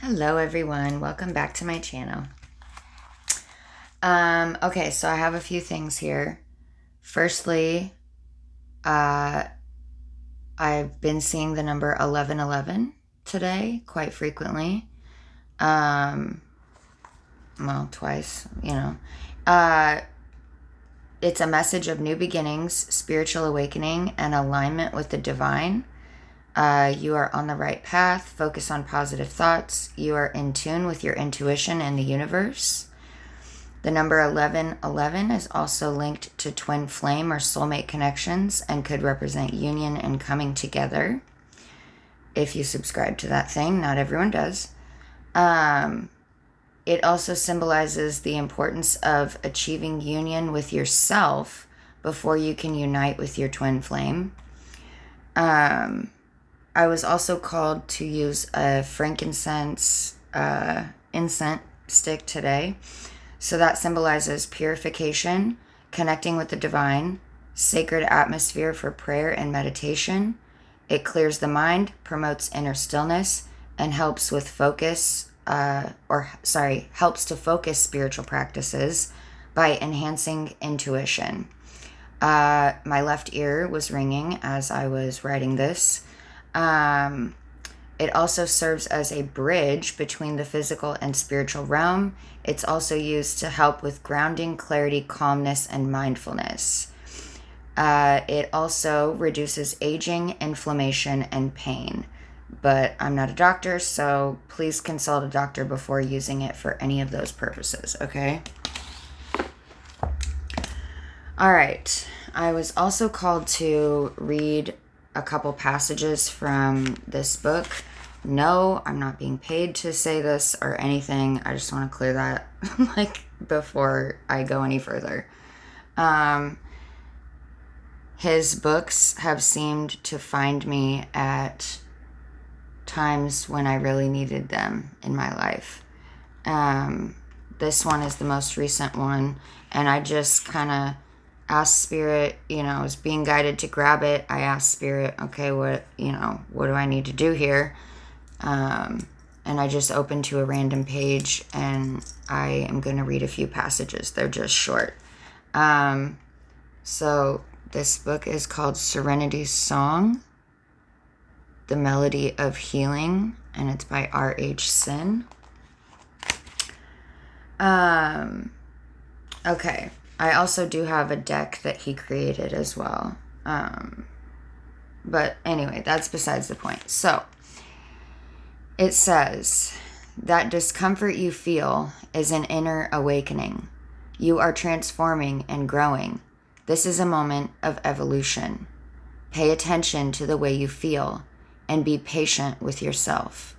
Hello everyone, welcome back to my channel. Okay, so I have a few things here. Firstly, I've been seeing the number 1111 today quite frequently. Well, twice, it's a message of new beginnings, spiritual awakening, and alignment with the divine. You are on the right path. Focus on positive thoughts. You are in tune with your intuition and the universe. The number 1111 is also linked to twin flame or soulmate connections and could represent union and coming together. If you subscribe to that thing, not everyone does. It also symbolizes the importance of achieving union with yourself before you can unite with your twin flame. I was also called to use a frankincense incense stick today. So that symbolizes purification, connecting with the divine, sacred atmosphere for prayer and meditation. It clears the mind, promotes inner stillness, and helps with helps to focus spiritual practices by enhancing intuition. My left ear was ringing as I was writing this. It also serves as a bridge between the physical and spiritual realm. It's also used to help with grounding, clarity, calmness, and mindfulness. It also reduces aging, inflammation, and pain. But I'm not a doctor, so please consult a doctor before using it for any of those purposes, okay? All right. I was also called to read a couple passages from this book. No, I'm not being paid to say this or anything. I just want to clear that before I go any further. His books have seemed to find me at times when I really needed them in my life. This one is the most recent one, and I just kind of asked Spirit, I was being guided to grab it. I asked Spirit, okay, what do I need to do here? And I just opened to a random page, and I am going to read a few passages. They're just short. So this book is called Serenity's Song, The Melody of Healing, and it's by R.H. Sin. Okay. I also do have a deck that he created as well. But anyway, that's besides the point. So, it says, that discomfort you feel is an inner awakening. You are transforming and growing. This is a moment of evolution. Pay attention to the way you feel and be patient with yourself.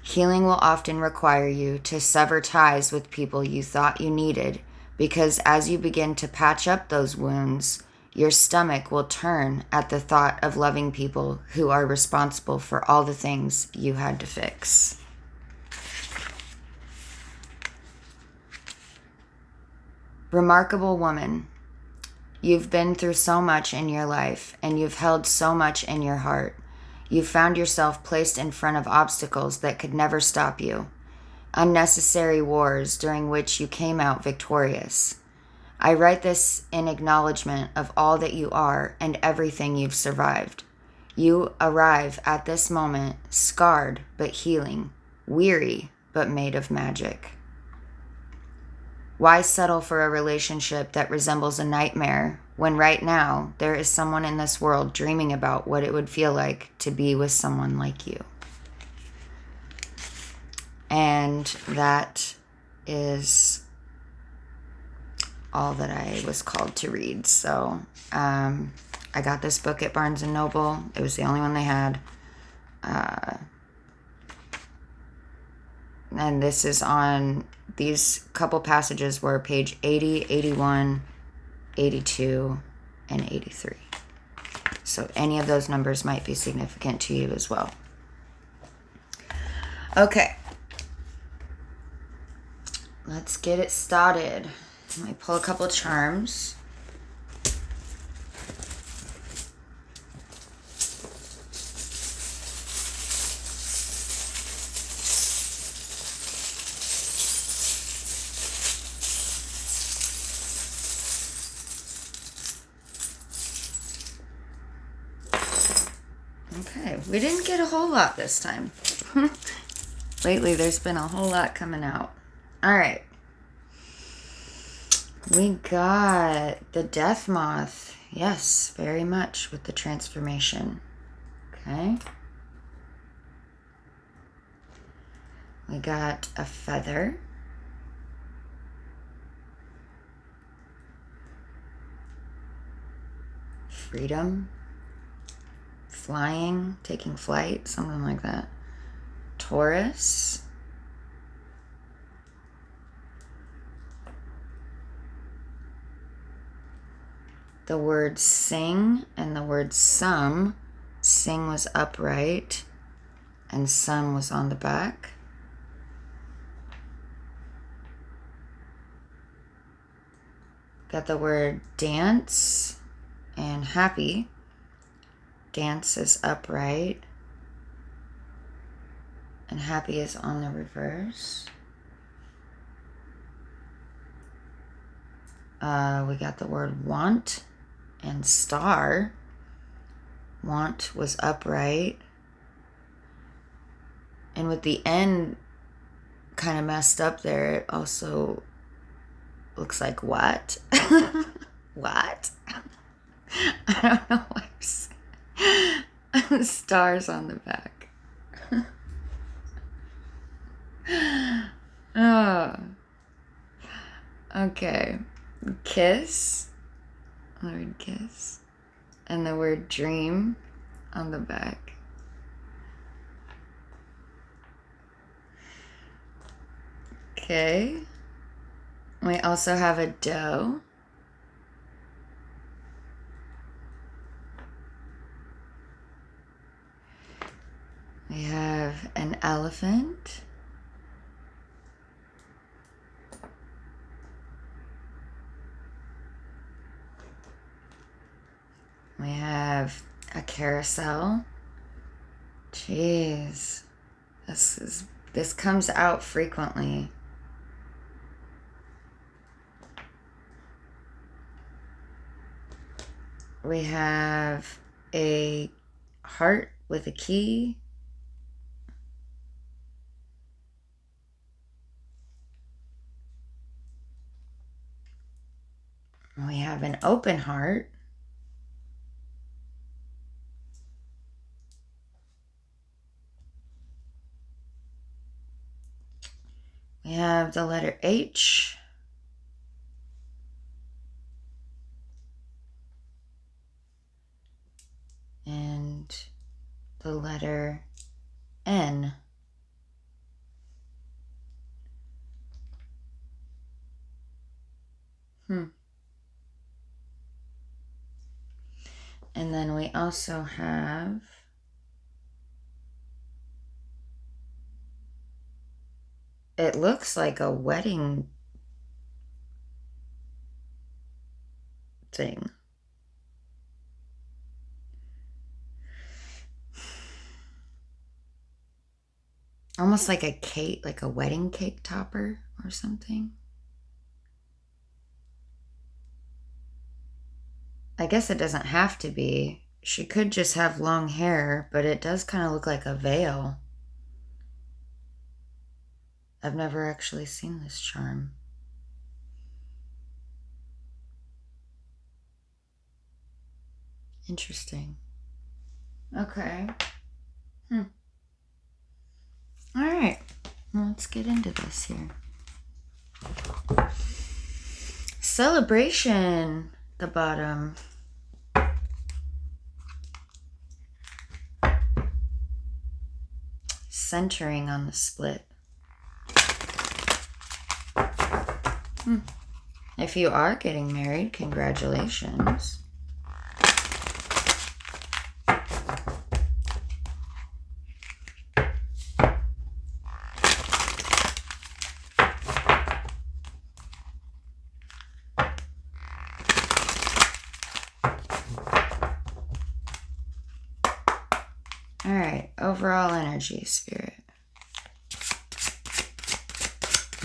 Healing will often require you to sever ties with people you thought you needed, because as you begin to patch up those wounds, your stomach will turn at the thought of loving people who are responsible for all the things you had to fix. Remarkable woman, you've been through so much in your life, and you've held so much in your heart. You've found yourself placed in front of obstacles that could never stop you. Unnecessary wars during which you came out victorious. I write this in acknowledgement of all that you are and everything you've survived. You arrive at this moment scarred but healing, weary but made of magic. Why settle for a relationship that resembles a nightmare when right now there is someone in this world dreaming about what it would feel like to be with someone like you? And that is all that I was called to read. So I got this book at Barnes & Noble. It was the only one they had. And this is on, these couple passages were page 80, 81, 82, and 83. So any of those numbers might be significant to you as well. Okay. Let's get it started. Let me pull a couple charms. Okay, we didn't get a whole lot this time. Lately, there's been a whole lot coming out. All right. We got the Death Moth. Yes, very much with the transformation. Okay. We got a feather. Freedom. Flying, taking flight, something like that. Taurus. The word sing and the word sum. Sing was upright and sum was on the back. Got the word dance and happy. Dance is upright and happy is on the reverse. We got the word want and star. Want was upright. And with the end kind of messed up there, it also looks like what? What? I don't know what I'm saying. Stars on the back. Oh. Okay. Kiss. The word kiss. And the word dream on the back. Okay. We also have a doe. We have an elephant. We have a carousel. Jeez. This comes out frequently. We have a heart with a key. We have an open heart. We have the letter H. And the letter N. And then we also have it looks like a wedding thing. Almost like a cake, like a wedding cake topper or something. I guess it doesn't have to be. She could just have long hair, but it does kind of look like a veil. I've never actually seen this charm. Interesting. Okay. All right. Well, let's get into this here. Celebration, the bottom. Centering on the split. If you are getting married, congratulations. All right, overall energy, Spirit.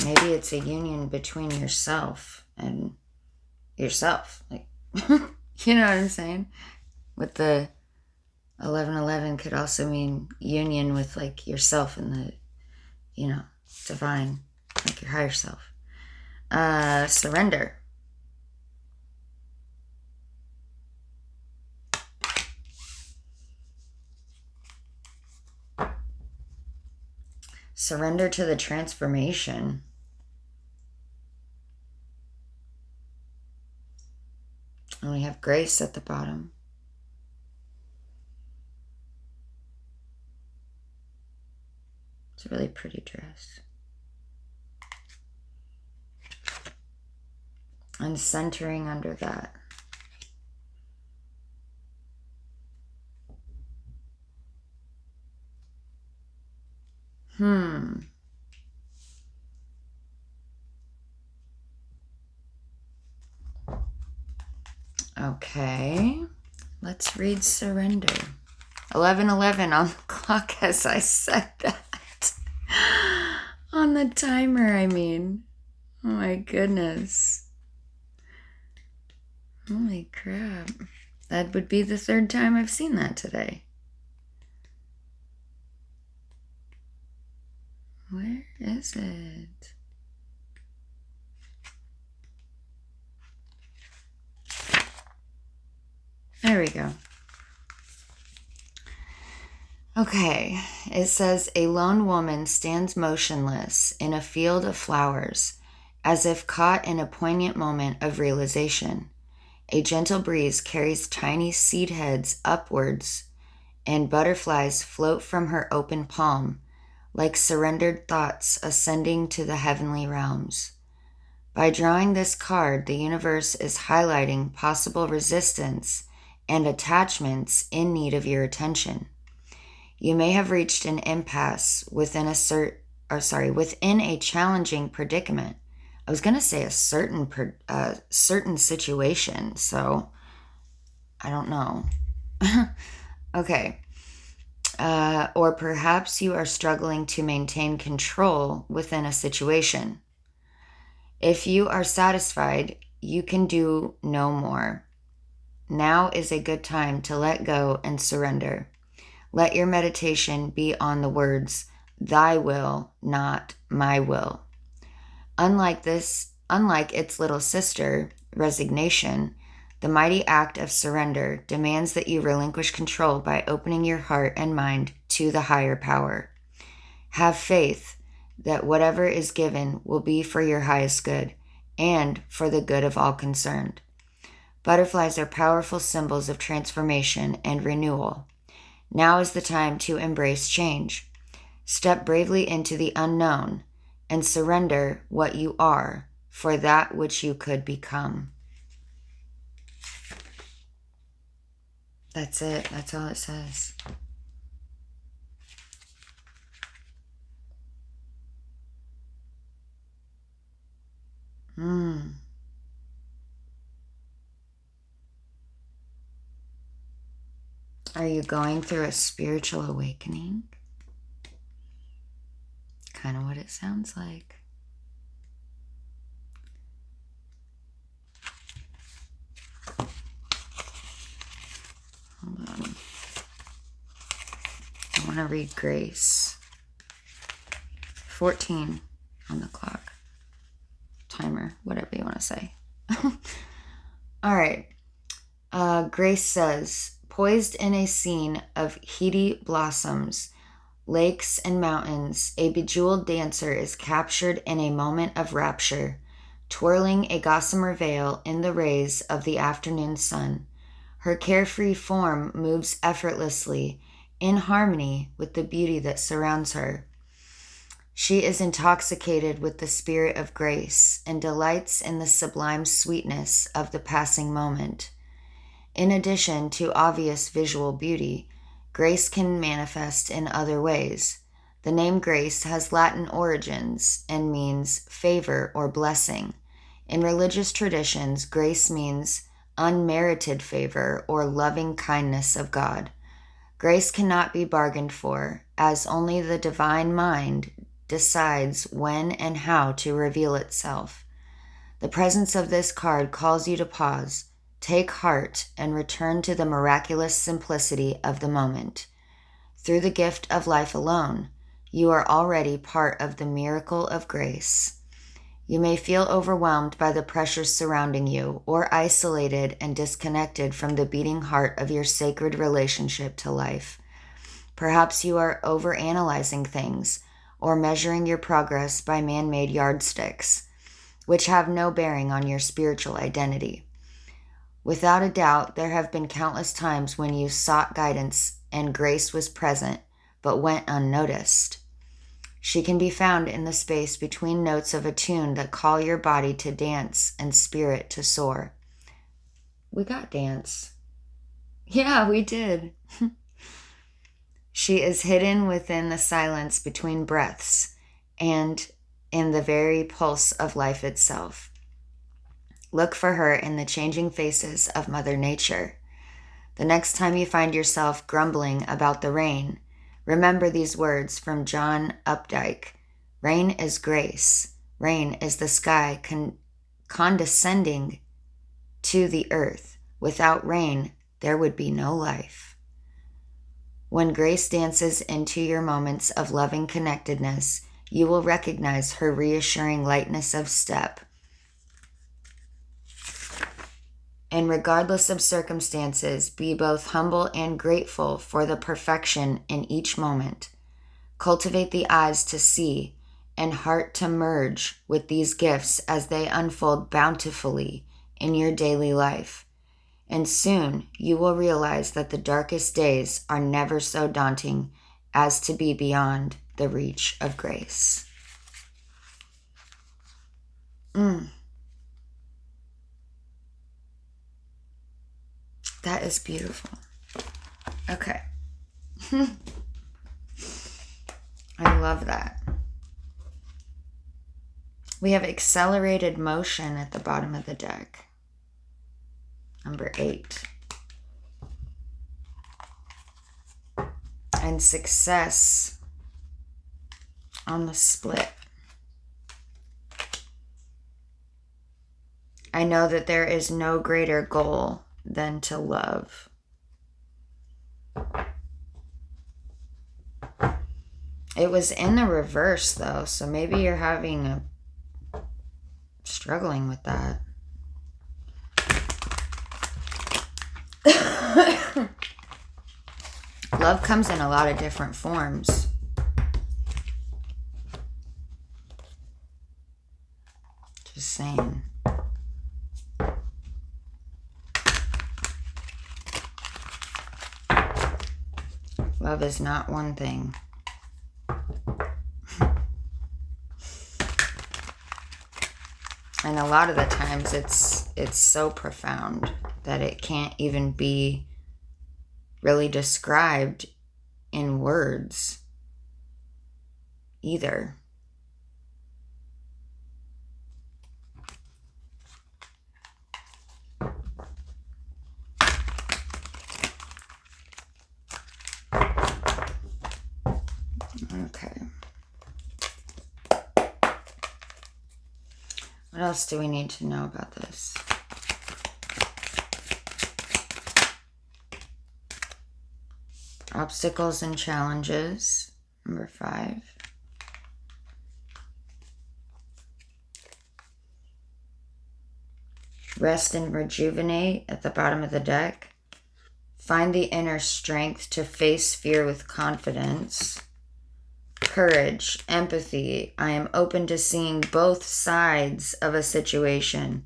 Maybe it's a union between yourself and yourself. Like, you know what I'm saying? With the 1111 could also mean union with like yourself and the, divine, like your higher self. Surrender. Surrender to the transformation. And we have grace at the bottom. It's a really pretty dress. And centering under that. Okay. Let's read surrender. 11:11 on the clock as I said that. On the timer, I mean. Oh my goodness. Holy crap. That would be the third time I've seen that today. Where is it? There we go. Okay, it says, a lone woman stands motionless in a field of flowers, as if caught in a poignant moment of realization. A gentle breeze carries tiny seed heads upwards, and butterflies float from her open palm, like surrendered thoughts ascending to the heavenly realms. By drawing this card, the universe is highlighting possible resistance and attachments in need of your attention. You may have reached an impasse within a challenging predicament. I was going to say a certain situation, so I don't know. Okay. Or perhaps you are struggling to maintain control within a situation. If you are satisfied, you can do no more. Now is a good time to let go and surrender. Let your meditation be on the words, thy will, not my will. Unlike its little sister, resignation, the mighty act of surrender demands that you relinquish control by opening your heart and mind to the higher power. Have faith that whatever is given will be for your highest good and for the good of all concerned. Butterflies are powerful symbols of transformation and renewal. Now is the time to embrace change. Step bravely into the unknown and surrender what you are for that which you could become. That's it. That's all it says. Are you going through a spiritual awakening? Kind of what it sounds like. Hold on. I want to read grace. 14 on the clock. Timer, whatever you want to say. All right. Grace says, poised in a scene of heady blossoms, lakes and mountains, a bejeweled dancer is captured in a moment of rapture, twirling a gossamer veil in the rays of the afternoon sun. Her carefree form moves effortlessly, in harmony with the beauty that surrounds her. She is intoxicated with the spirit of grace and delights in the sublime sweetness of the passing moment. In addition to obvious visual beauty, grace can manifest in other ways. The name grace has Latin origins and means favor or blessing. In religious traditions, grace means unmerited favor or loving kindness of God. Grace cannot be bargained for, as only the divine mind decides when and how to reveal itself. The presence of this card calls you to pause, Take heart and return to the miraculous simplicity of the moment. Through the gift of life alone, you are already part of the miracle of grace. You may feel overwhelmed by the pressures surrounding you, or isolated and disconnected from the beating heart of your sacred relationship to life. Perhaps you are overanalyzing things or measuring your progress by man-made yardsticks, which have no bearing on your spiritual identity. Without a doubt, there have been countless times when you sought guidance and grace was present, but went unnoticed. She can be found in the space between notes of a tune that call your body to dance and spirit to soar. We got dance. Yeah, we did. She is hidden within the silence between breaths and in the very pulse of life itself. Look for her in the changing faces of Mother Nature. The next time you find yourself grumbling about the rain, remember these words from John Updike. Rain is grace. Rain is the sky condescending to the earth. Without rain, there would be no life. When grace dances into your moments of loving connectedness, you will recognize her reassuring lightness of step. And regardless of circumstances, be both humble and grateful for the perfection in each moment. Cultivate the eyes to see and heart to merge with these gifts as they unfold bountifully in your daily life. And soon you will realize that the darkest days are never so daunting as to be beyond the reach of grace. That is beautiful. Okay. I love that. We have accelerated motion at the bottom of the deck. Number 8. And success on the split. I know that there is no greater goal than to love. It was in the reverse though, so maybe you're struggling with that. Love comes in a lot of different forms. Just saying. Love is not one thing. And a lot of the times it's so profound that it can't even be really described in words either. Okay. What else do we need to know about this? Obstacles and challenges, number 5. Rest and rejuvenate at the bottom of the deck. Find the inner strength to face fear with confidence. Courage, empathy. I am open to seeing both sides of a situation.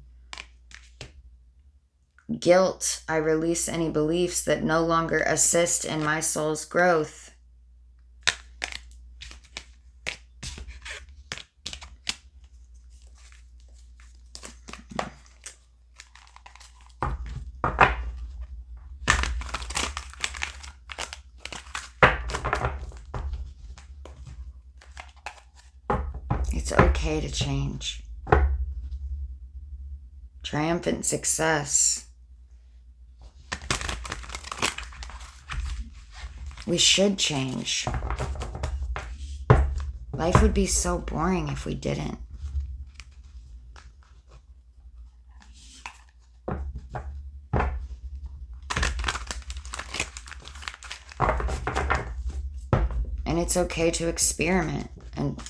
Guilt. I release any beliefs that no longer assist in my soul's growth. It's okay to change. Triumphant success. We should change. Life would be so boring if we didn't. it's okay to experiment and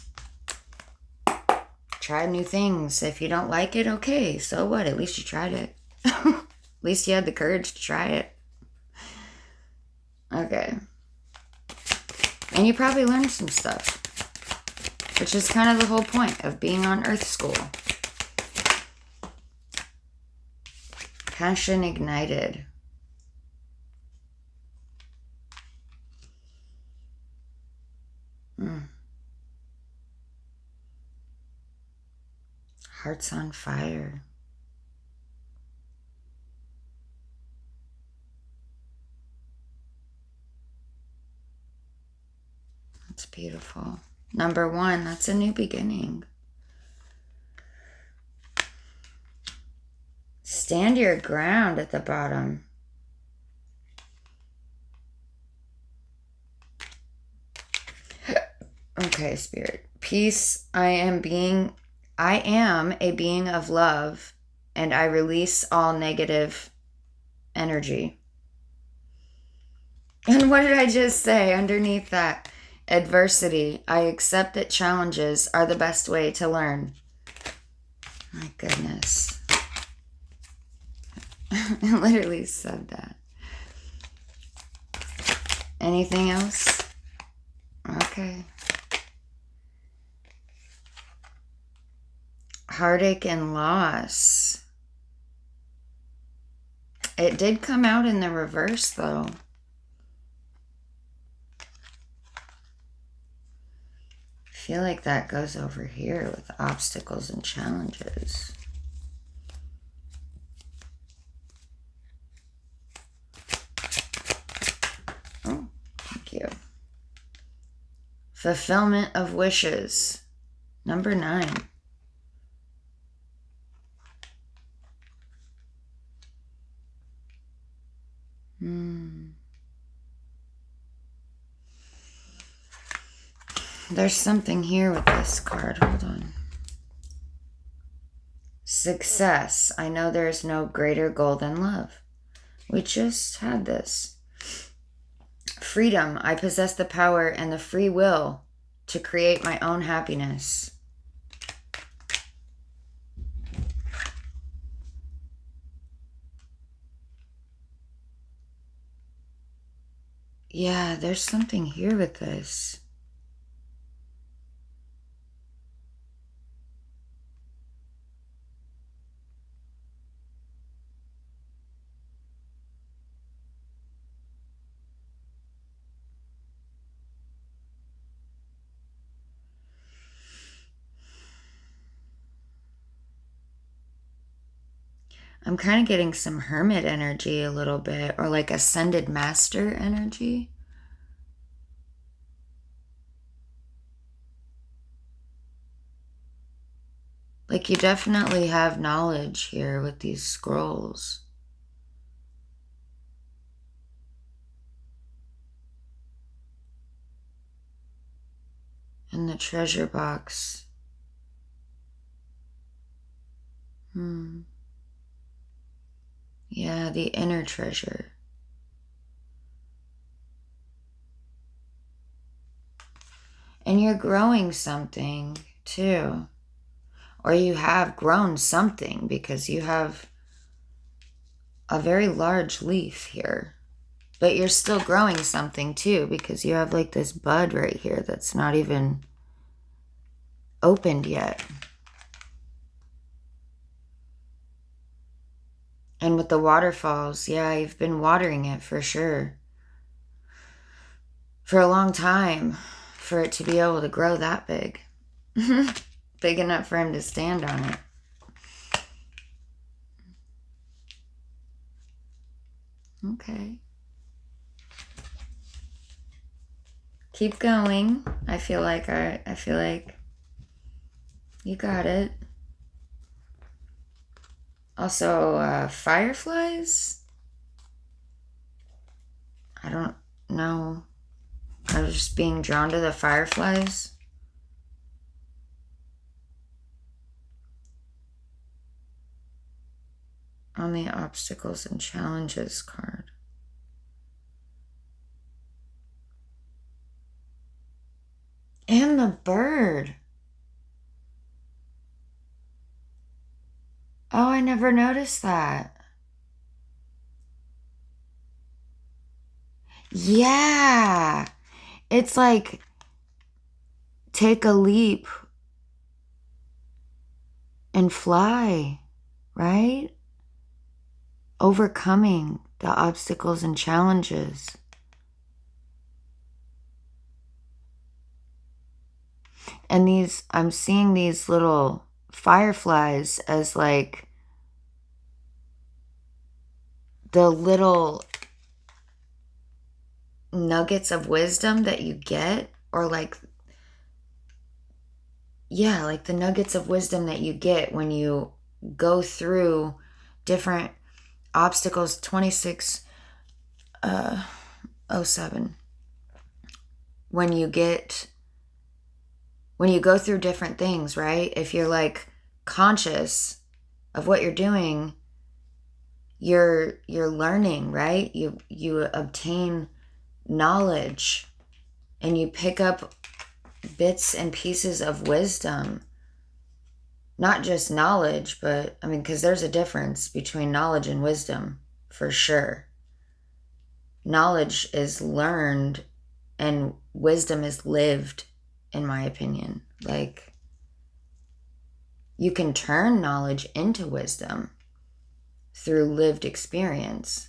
try new things. If you don't like it, okay, so what? At least you tried it. At least you had the courage to try it. Okay. And you probably learned some stuff, which is kind of the whole point of being on Earth School. Passion ignited. Hearts on fire. That's beautiful. Number 1, that's a new beginning. Stand your ground at the bottom. Okay, Spirit. Peace. I am a being of love, and I release all negative energy. And what did I just say underneath that? Adversity. I accept that challenges are the best way to learn. My goodness. I literally said that. Anything else? Okay. Heartache and loss. It did come out in the reverse, though. I feel like that goes over here with obstacles and challenges. Oh, thank you. Fulfillment of wishes. Number 9. There's something here with this card. Hold on. Success. I know there is no greater goal than love. We just had this. Freedom. I possess the power and the free will to create my own happiness. Yeah, there's something here with this. I'm kind of getting some hermit energy a little bit, or like ascended master energy. Like you definitely have knowledge here with these scrolls. And the treasure box. Yeah, the inner treasure. And you're growing something too. Or you have grown something because you have a very large leaf here. But you're still growing something too because you have like this bud right here that's not even opened yet. And with the waterfalls, yeah, you've been watering it for sure. For a long time, for it to be able to grow that big. Big enough for him to stand on it. Okay. Keep going. I feel like you got it. Also, fireflies? I don't know. I was just being drawn to the fireflies. On the obstacles and challenges card. And the bird. Oh, I never noticed that. Yeah. It's like take a leap and fly, right? Overcoming the obstacles and challenges. And I'm seeing these little fireflies as like the little nuggets of wisdom that you get, or like, yeah, like the nuggets of wisdom that you get when you go through different obstacles. 2607. When you go through different things, right? If you're like conscious of what you're doing, you're learning, right? You obtain knowledge and you pick up bits and pieces of wisdom. Not just knowledge, but I mean, because there's a difference between knowledge and wisdom, for sure. Knowledge is learned and wisdom is lived, in my opinion. Like, you can turn knowledge into wisdom through lived experience,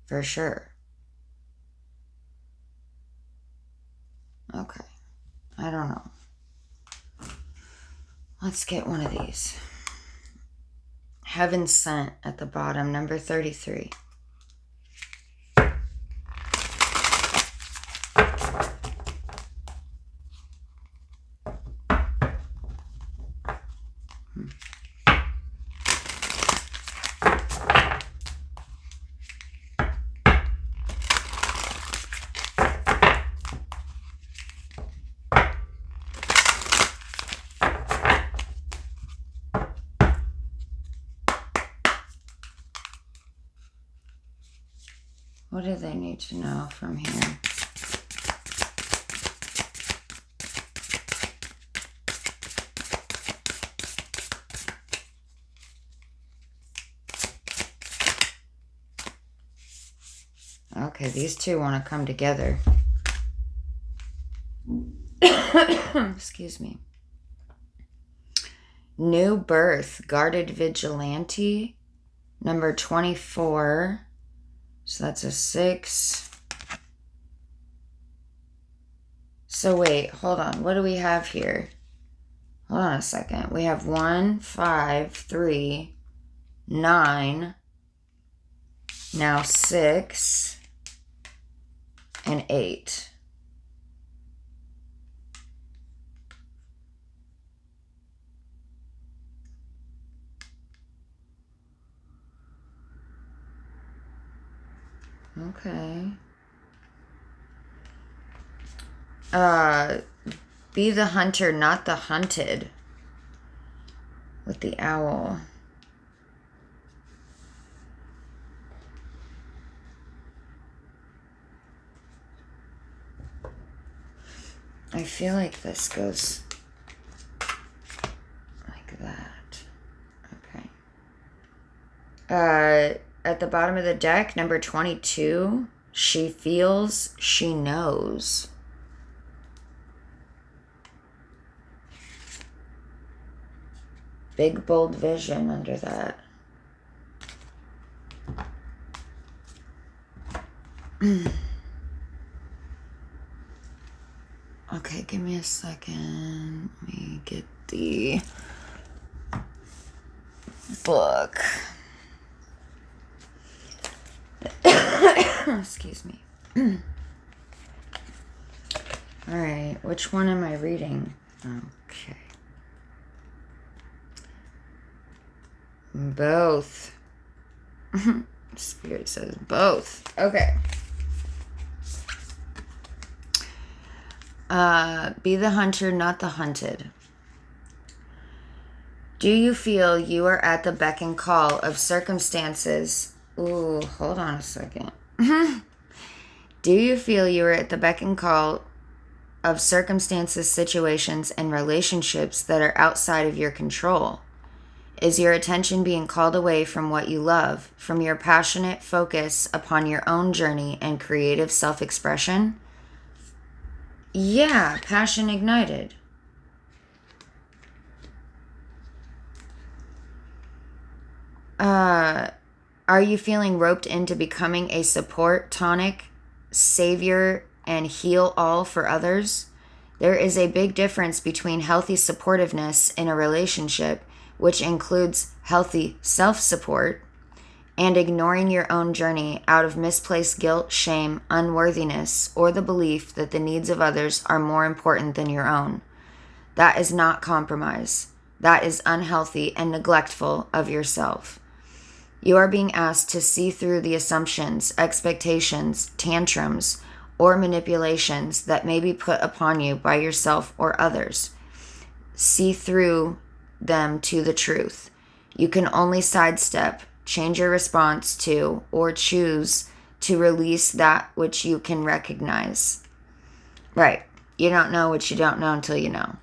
for sure. Okay, I don't know. Let's get one of these. Heaven Sent at the bottom, number 33. What do they need to know from here? Okay, these two want to come together. Excuse me. New Birth, Guarded Vigilante, number 24. So that's a 6. So wait, hold on. What do we have here? Hold on a second. We have 1, 5, 3, 9, now 6, and 8. Okay. Be the hunter, not the hunted. With the owl. I feel like this goes like that. Okay. At the bottom of the deck, number 22, she feels, she knows. Big, bold vision under that. Okay, give me a second. Let me get the book. Excuse me. All right, which one am I reading? Okay. Both. Spirit says both. Okay. Be the hunter, not the hunted. Do you feel you are at the beck and call of circumstances? Ooh, hold on a second. Do you feel you are at the beck and call of circumstances, situations, and relationships that are outside of your control? Is your attention being called away from what you love, from your passionate focus upon your own journey and creative self-expression? Yeah, passion ignited. Are you feeling roped into becoming a support, tonic, savior, and heal all for others? There is a big difference between healthy supportiveness in a relationship, which includes healthy self-support, and ignoring your own journey out of misplaced guilt, shame, unworthiness, or the belief that the needs of others are more important than your own. That is not compromise. That is unhealthy and neglectful of yourself. You are being asked to see through the assumptions, expectations, tantrums, or manipulations that may be put upon you by yourself or others. See through them to the truth. You can only sidestep, change your response to, or choose to release that which you can recognize. Right. You don't know what you don't know until you know.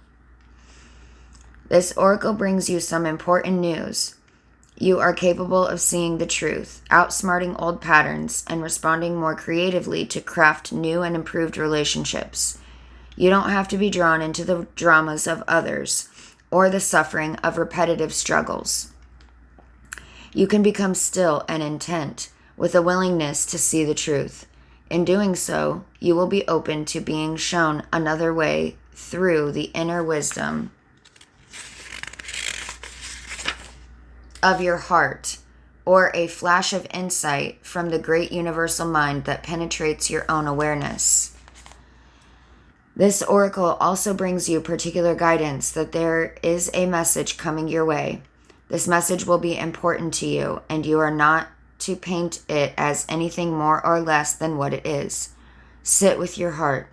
This oracle brings you some important news. You are capable of seeing the truth, outsmarting old patterns, and responding more creatively to craft new and improved relationships. You don't have to be drawn into the dramas of others or the suffering of repetitive struggles. You can become still and intent with a willingness to see the truth. In doing so, you will be open to being shown another way through the inner wisdom of your heart, or a flash of insight from the great universal mind that penetrates your own awareness. This oracle also brings you particular guidance that there is a message coming your way. This message will be important to you, and you are not to paint it as anything more or less than what it is. Sit with your heart.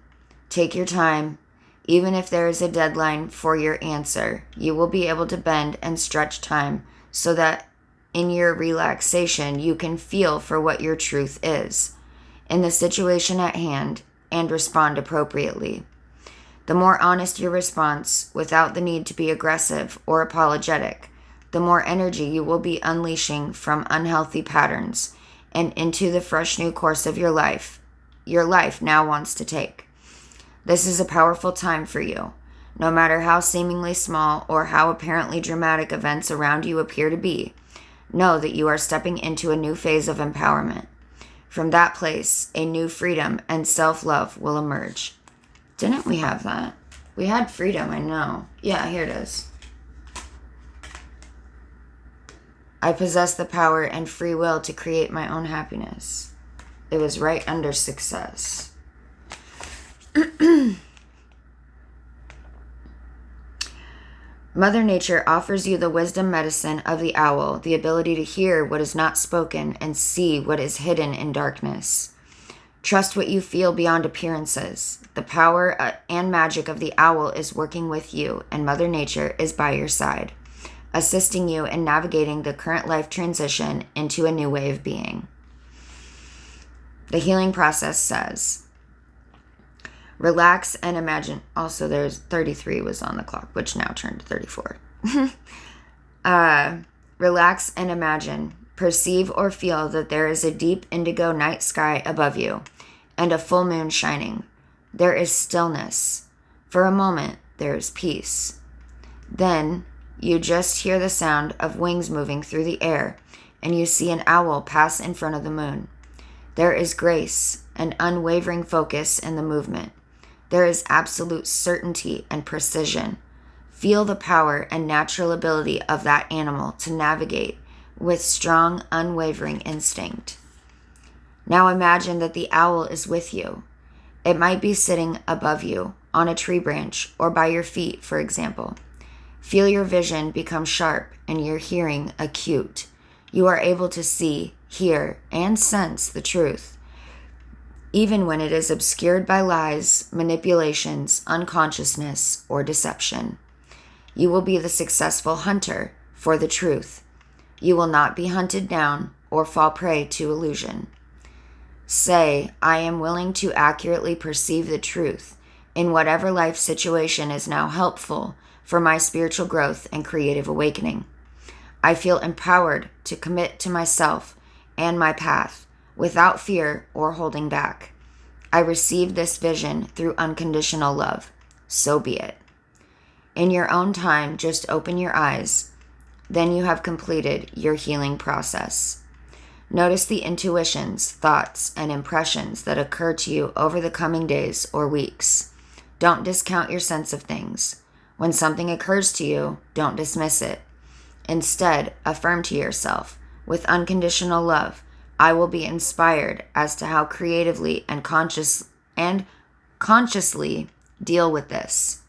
Take your time. Even if there is a deadline for your answer, you will be able to bend and stretch time so that in your relaxation you can feel for what your truth is in the situation at hand and respond appropriately. The more honest your response, without the need to be aggressive or apologetic, the more energy you will be unleashing from unhealthy patterns and into the fresh new course of your life now wants to take. This is a powerful time for you. No matter how seemingly small or how apparently dramatic events around you appear to be, know that you are stepping into a new phase of empowerment. From that place, a new freedom and self-love will emerge. Didn't we have that? We had freedom, I know. Yeah, here it is. I possess the power and free will to create my own happiness. It was right under success. Mother Nature offers you the wisdom medicine of the owl, the ability to hear what is not spoken and see what is hidden in darkness. Trust what you feel beyond appearances. The power and magic of the owl is working with you, and Mother Nature is by your side, assisting you in navigating the current life transition into a new way of being. The healing process says, relax and imagine. Also, there's 33 was on the clock, which now turned to 34. Relax and imagine. Perceive or feel that there is a deep indigo night sky above you and a full moon shining. There is stillness. For a moment, there is peace. Then you just hear the sound of wings moving through the air, and you see an owl pass in front of the moon. There is grace and unwavering focus in the movement. There is absolute certainty and precision. Feel the power and natural ability of that animal to navigate with strong, unwavering instinct. Now imagine that the owl is with you. It might be sitting above you, on a tree branch, or by your feet, for example. Feel your vision become sharp and your hearing acute. You are able to see, hear, and sense the truth, even when it is obscured by lies, manipulations, unconsciousness, or deception. You will be the successful hunter for the truth. You will not be hunted down or fall prey to illusion. Say, I am willing to accurately perceive the truth in whatever life situation is now helpful for my spiritual growth and creative awakening. I feel empowered to commit to myself and my path without fear or holding back. I receive this vision through unconditional love. So be it. In your own time, just open your eyes. Then you have completed your healing process. Notice the intuitions, thoughts, and impressions that occur to you over the coming days or weeks. Don't discount your sense of things. When something occurs to you, don't dismiss it. Instead, affirm to yourself, with unconditional love, I will be inspired as to how creatively and consciously deal with this.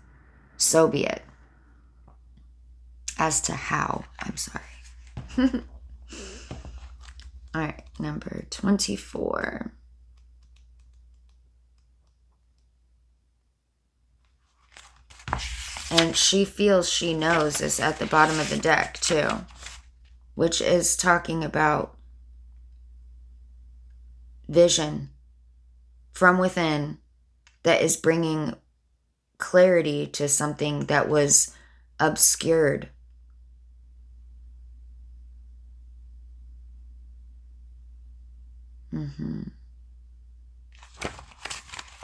So be it. As to how, I'm sorry. All right, number 24. And she feels she knows is at the bottom of the deck too, which is talking about vision from within that is bringing clarity to something that was obscured.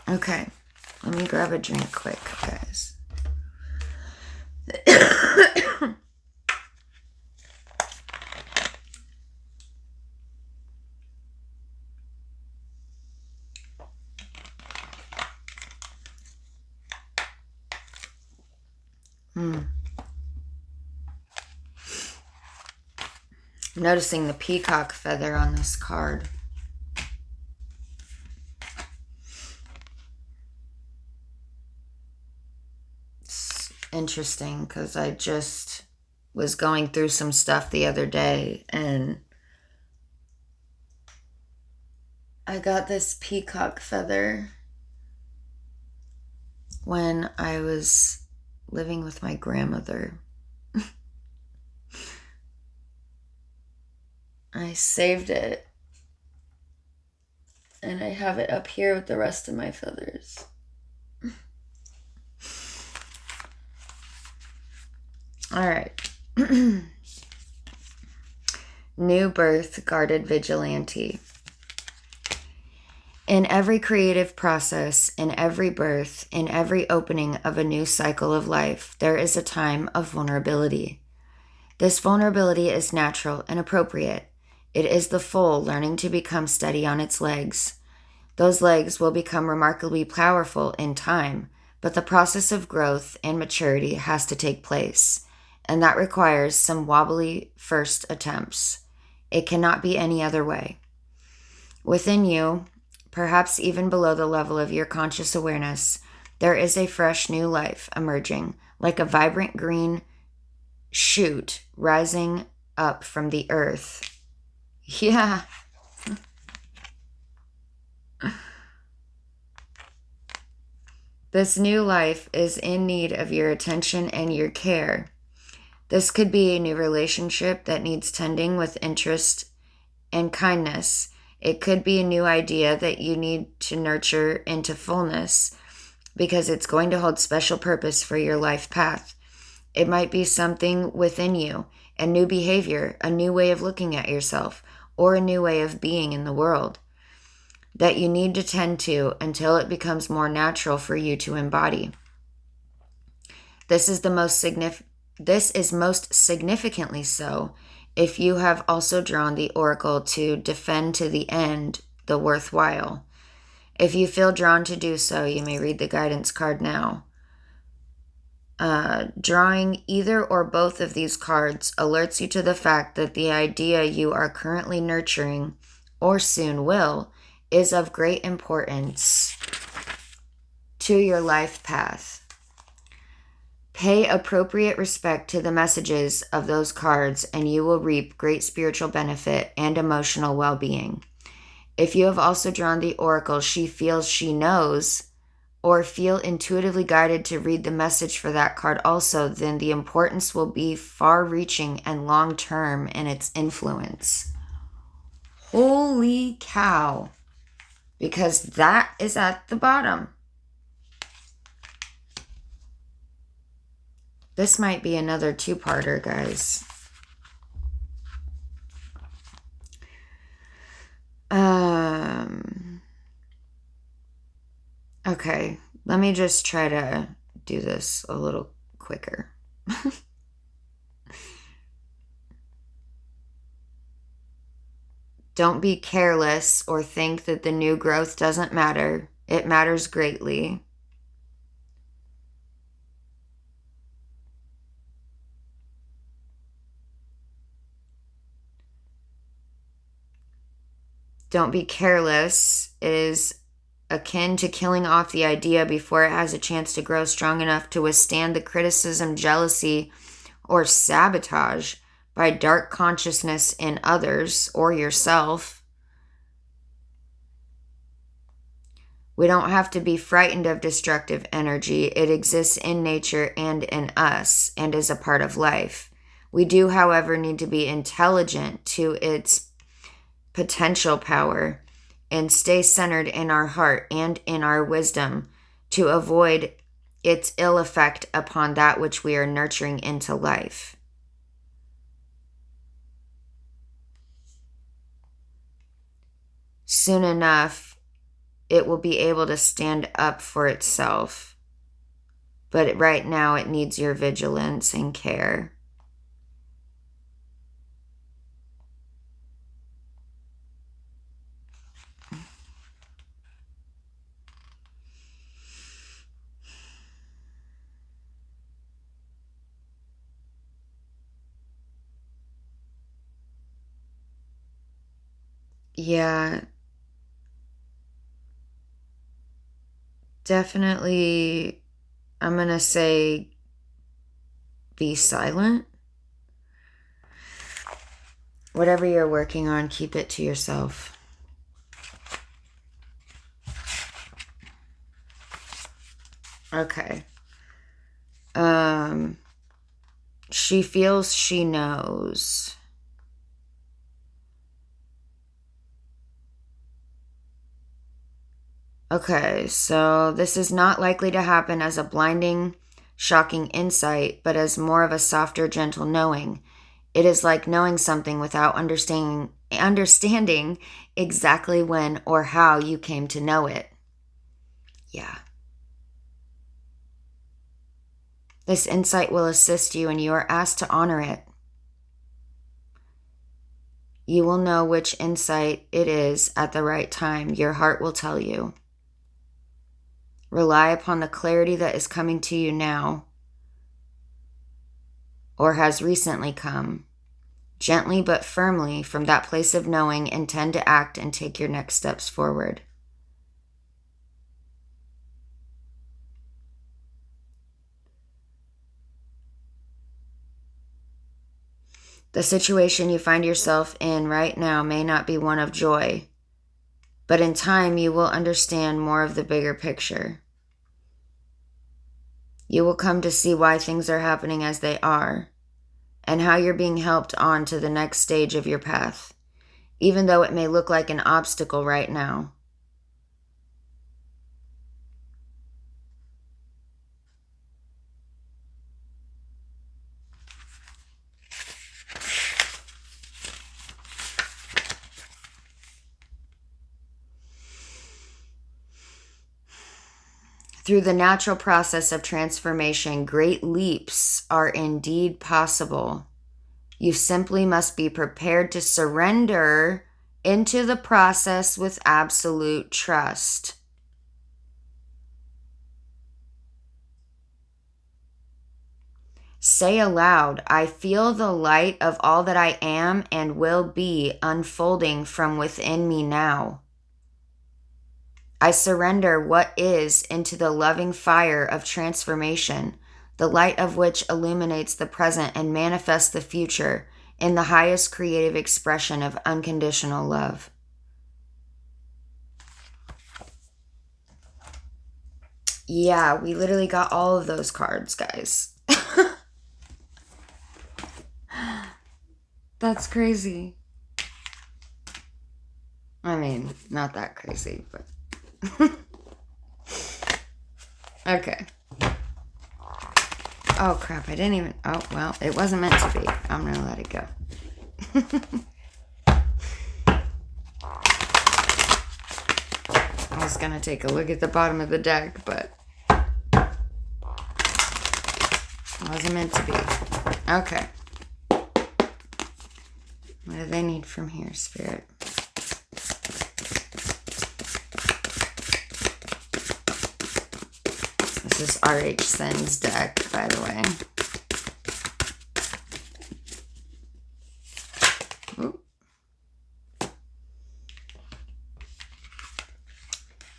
Okay, let me grab a drink quick, guys. I'm noticing the peacock feather on this card. It's interesting because I just was going through some stuff the other day and I got this peacock feather when I was living with my grandmother. I saved it and I have it up here with the rest of my feathers. All right. New birth, guarded vigilante. In every creative process, in every birth, in every opening of a new cycle of life, there is a time of vulnerability. This vulnerability is natural and appropriate. It is the foal learning to become steady on its legs. Those legs will become remarkably powerful in time, but the process of growth and maturity has to take place, and that requires some wobbly first attempts. It cannot be any other way. Within you, perhaps even below the level of your conscious awareness, there is a fresh new life emerging, like a vibrant green shoot rising up from the earth. Yeah. This new life is in need of your attention and your care. This could be a new relationship that needs tending with interest and kindness. It could be a new idea that you need to nurture into fullness because it's going to hold special purpose for your life path. It might be something within you, a new behavior, a new way of looking at yourself, or a new way of being in the world that you need to tend to until it becomes more natural for you to embody. This is most significantly so if you have also drawn the oracle to defend to the end the worthwhile. If you feel drawn to do so, you may read the guidance card now. Drawing either or both of these cards alerts you to the fact that the idea you are currently nurturing, or soon will, is of great importance to your life path. Pay appropriate respect to the messages of those cards, and you will reap great spiritual benefit and emotional well-being. If you have also drawn the oracle, she feels she knows, or feel intuitively guided to read the message for that card also, then the importance will be far-reaching and long-term in its influence. Holy cow. Because that is at the bottom. This might be another two-parter, guys. Okay, let me just try to do this a little quicker. Don't be careless or think that the new growth doesn't matter. It matters greatly. Don't be careless is akin to killing off the idea before it has a chance to grow strong enough to withstand the criticism, jealousy, or sabotage by dark consciousness in others or yourself. We don't have to be frightened of destructive energy. It exists in nature and in us and is a part of life. We do, however, need to be intelligent to its potential power and stay centered in our heart and in our wisdom to avoid its ill effect upon that which we are nurturing into life. Soon enough, it will be able to stand up for itself. But right now, it needs your vigilance and care. Yeah. Definitely, I'm going to say be silent. Whatever you're working on, keep it to yourself. Okay. She feels she knows. Okay, so this is not likely to happen as a blinding, shocking insight, but as more of a softer, gentle knowing. It is like knowing something without understanding exactly when or how you came to know it. Yeah. This insight will assist you, and you are asked to honor it. You will know which insight it is at the right time. Your heart will tell you. Rely upon the clarity that is coming to you now or has recently come. Gently but firmly from that place of knowing, intend to act and take your next steps forward. The situation you find yourself in right now may not be one of joy, but in time you will understand more of the bigger picture. You will come to see why things are happening as they are, and how you're being helped on to the next stage of your path, even though it may look like an obstacle right now. Through the natural process of transformation, great leaps are indeed possible. You simply must be prepared to surrender into the process with absolute trust. Say aloud, I feel the light of all that I am and will be unfolding from within me now. I surrender what is into the loving fire of transformation, the light of which illuminates the present and manifests the future in the highest creative expression of unconditional love. Yeah, we literally got all of those cards, guys. That's crazy. I mean, not that crazy, but... Okay. Oh, crap. I didn't even... Oh, well, it wasn't meant to be. I'm going to let it go. I was going to take a look at the bottom of the deck, but it wasn't meant to be. Okay. What do they need from here, Spirit? This is R.H. Sen's deck, by the way. Ooh.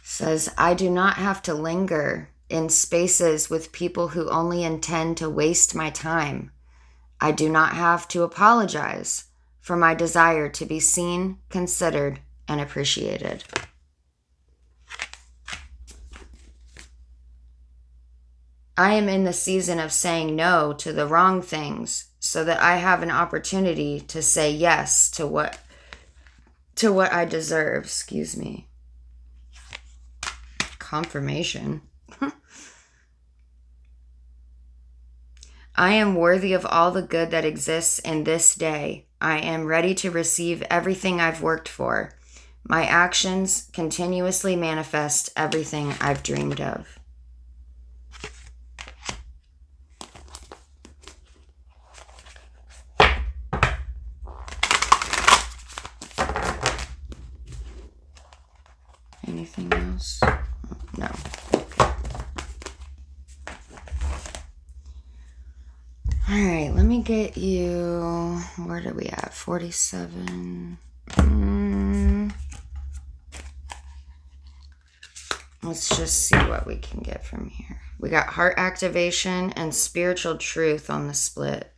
Says, I do not have to linger in spaces with people who only intend to waste my time. I do not have to apologize for my desire to be seen, considered, and appreciated. I am in the season of saying no to the wrong things so that I have an opportunity to say yes to what I deserve. Excuse me. Confirmation. I am worthy of all the good that exists in this day. I am ready to receive everything I've worked for. My actions continuously manifest everything I've dreamed of. Anything else? No. Okay. All right, let me get you, where do we at? 47. Let's just see what we can get from here. We got heart activation and spiritual truth on the split.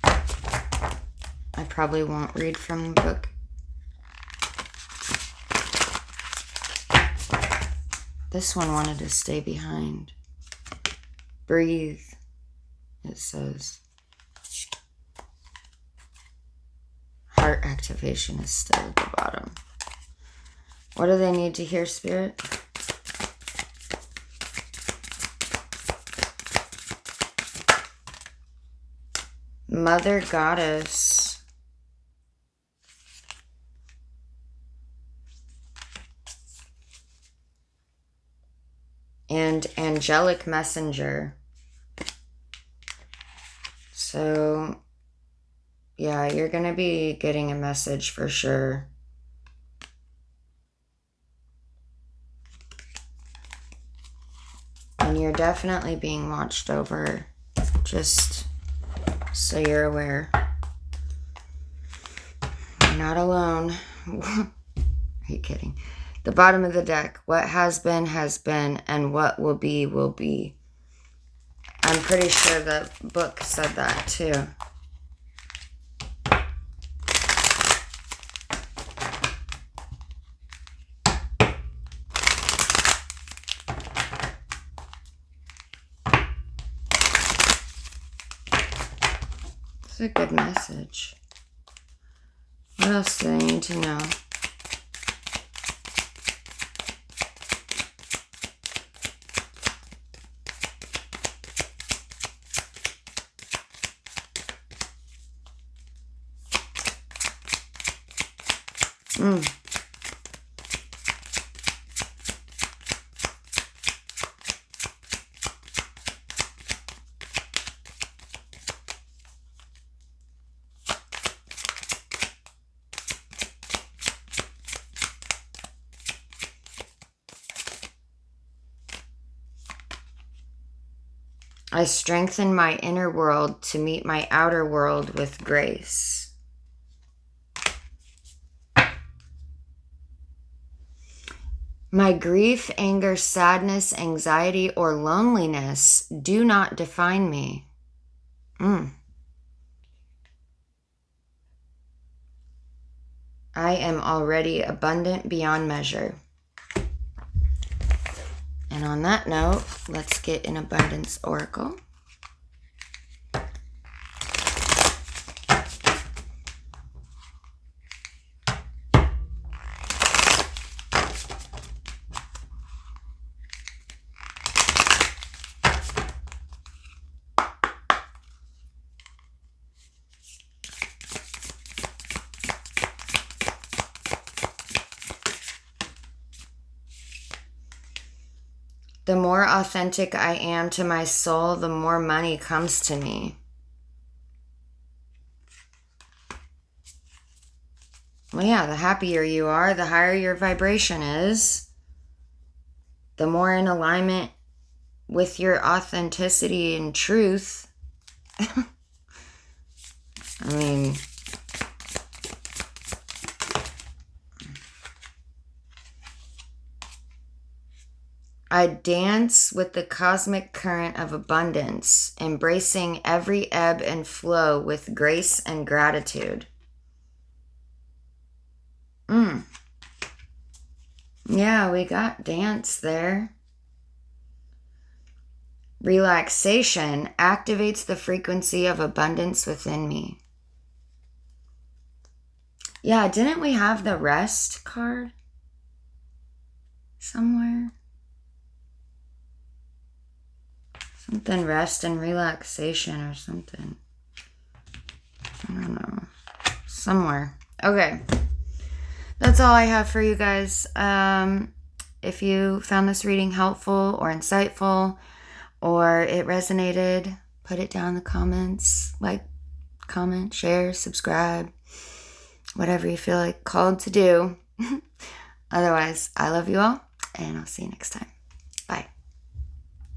I probably won't read from the book. This one wanted to stay behind. Breathe, it says. Heart activation is still at the bottom. What do they need to hear, Spirit? Mother Goddess. And Angelic Messenger. So, yeah, you're going to be getting a message for sure. And you're definitely being watched over, just so you're aware. You're not alone. Are you kidding? The bottom of the deck. What has been, and what will be, will be. I'm pretty sure the book said that too. It's a good message. What else do they need to know? I strengthen my inner world to meet my outer world with grace. My grief, anger, sadness, anxiety, or loneliness do not define me. I am already abundant beyond measure. And on that note, let's get an abundance oracle. The more authentic I am to my soul, the more money comes to me. Well, yeah, the happier you are, the higher your vibration is, the more in alignment with your authenticity and truth. I mean, I dance with the cosmic current of abundance, embracing every ebb and flow with grace and gratitude. Yeah, we got dance there. Relaxation activates the frequency of abundance within me. Yeah, didn't we have the rest card somewhere? Something rest and relaxation or something. I don't know. Somewhere. Okay. That's all I have for you guys. If you found this reading helpful or insightful or it resonated, put it down in the comments. Like, comment, share, subscribe. Whatever you feel like called to do. Otherwise, I love you all, and I'll see you next time.